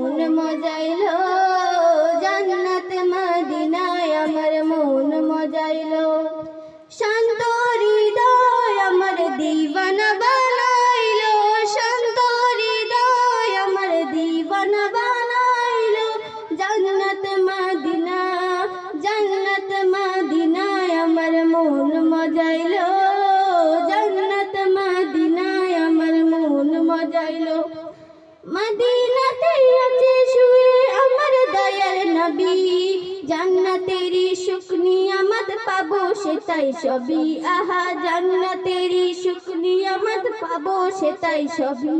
মন মজাইলো, জান্নাত মদিনায় আমার মন মজাইলো। শান্ত হৃদয় আমার দিওয়ানা বানাইলো, শান্ত হৃদয় আমার দিওয়ানা বানাইলো। জান্নাত মদিনা, জান্নাত মদিনায় আমার মন মজাইলো, জান্নাত মদিনায় আমার মন মজাইলো। মদিনাতে আছে শুয়ে আমার দয়ার নবী, জান্নাতেরই সুখ নিয়ামত পাবো সেটাই সবই। আহা জান্নাতেরই সুখ নিয়ামত পাবো সেটাই সবই,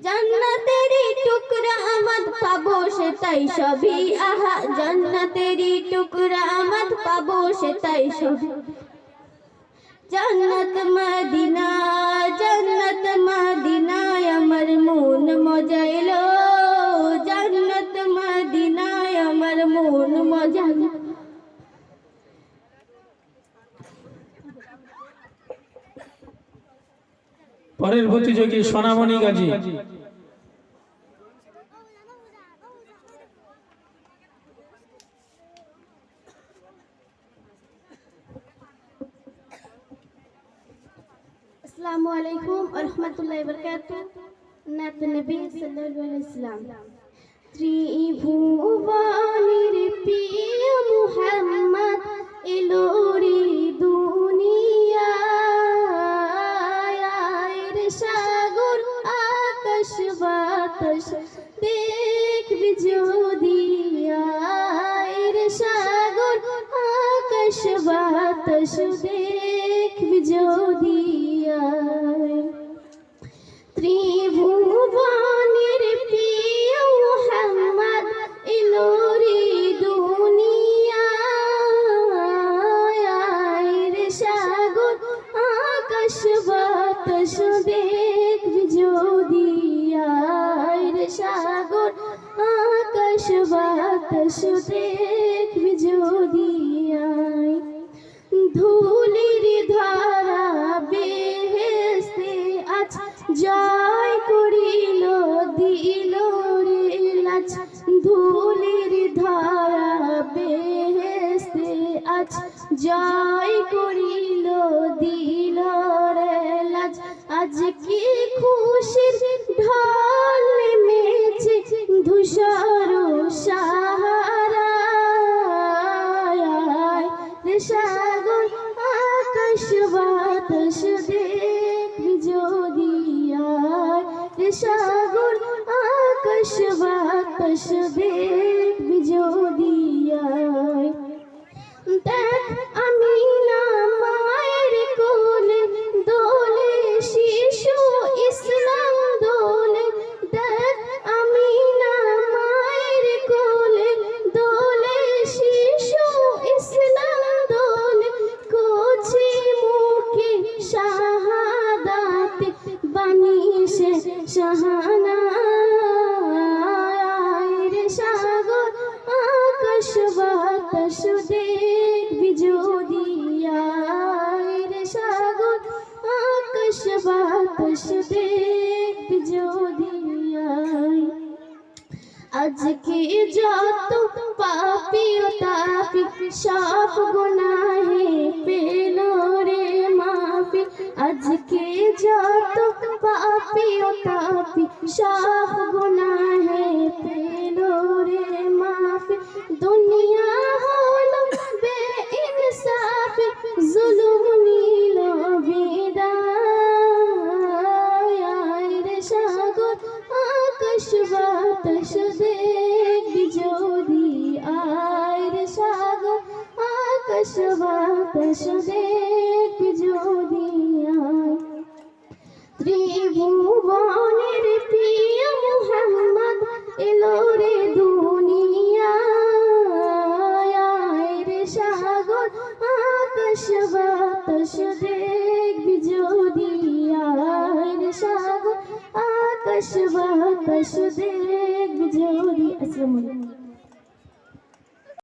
জান্নাতেরই টুকরা আমদ পাবো সেটাই সবই। আহা জান্নাতেরই টুকরা আমদ পাবো সেটাই সবই। জান্নাত মদিনা, জান্নাত মদিনায় আমার মন মজাইলো, জান্নাত মদিনায় আমার মন মজাইলো। পরের প্রতিযোগী সোনামণি গাজী। আসসালামু আলাইকুম ওয়া রাহমাতুল্লাহি ওয়া বারাকাতুহু। নাত নবী সাল্লাল্লাহু আলাইহি ওয়াসাল্লাম। ত্রিভুবনের প্রিয় মুহাম্মদ এলো রে দুনিয়ায়, রে সাগর আকাশ বাতাস দেখবি যদি আয়, রে সাগর আকাশ বাতাস দেখবি যদি আয়। ত্রিভুবনের প্রিয় মুহাম্মদ এলো রে দুনিয়ায়, রে সাগর আকাশ বাতাস দেখবি যদি আয়, রে সাগর আকাশ বাতাস দেখবি যদি আয়। ধুলির ধারা বেহেশতে আজ জয় করিল দিল রে লাজ, ধুলির ধারা বেহেশতে আজ জয় করিল দিল রে লাজ। আজ কি খুশির ঢল নেমেছে ধূসর সাহারায়, রে সাগর আকাশ বাতাস দেখবি যদি আয়, রে সাগর আকাশ বাতাস দেখবি যদি আয়। দেখ আমিনা মায়ের কোলে দোলে শিশু ইসলাম দোলে, দেখ আমিনা মায়ের কোলে দোলে শিশু ইসলাম দোলে। কচি মুখে শাহাদাত বানিয়েছে শাহানায়, রে সাগর আকাশ বাতাস দেখবি যদি আয়, রে সাগর আকাশ বাতাস দেখবি যদি আয়। আজকে যত পাপী ও তাপী সব গুনাহে পেল রে মাফি, আজকে যত পাপী ও তাপী সব গুনাহে পেল রে মাফি। দুনিয়া হলো বেইনসাফি, জুলুম নিল বিদায়, রে সাগর আকাশ বাতাস দেখবি যদি আয়, রে সাগর আকাশ বাতাস দেখবি যদি আয়। ত্রিভুবনের প্রিয় মুহাম্মদ এলো রে দুনিয়ায়, রে সাগর আকাশ বাতাস দেখবি যদি আয়, রে সাগর আকাশ বাতাস দেখবি যদি। আসসালামু আলাইকুম।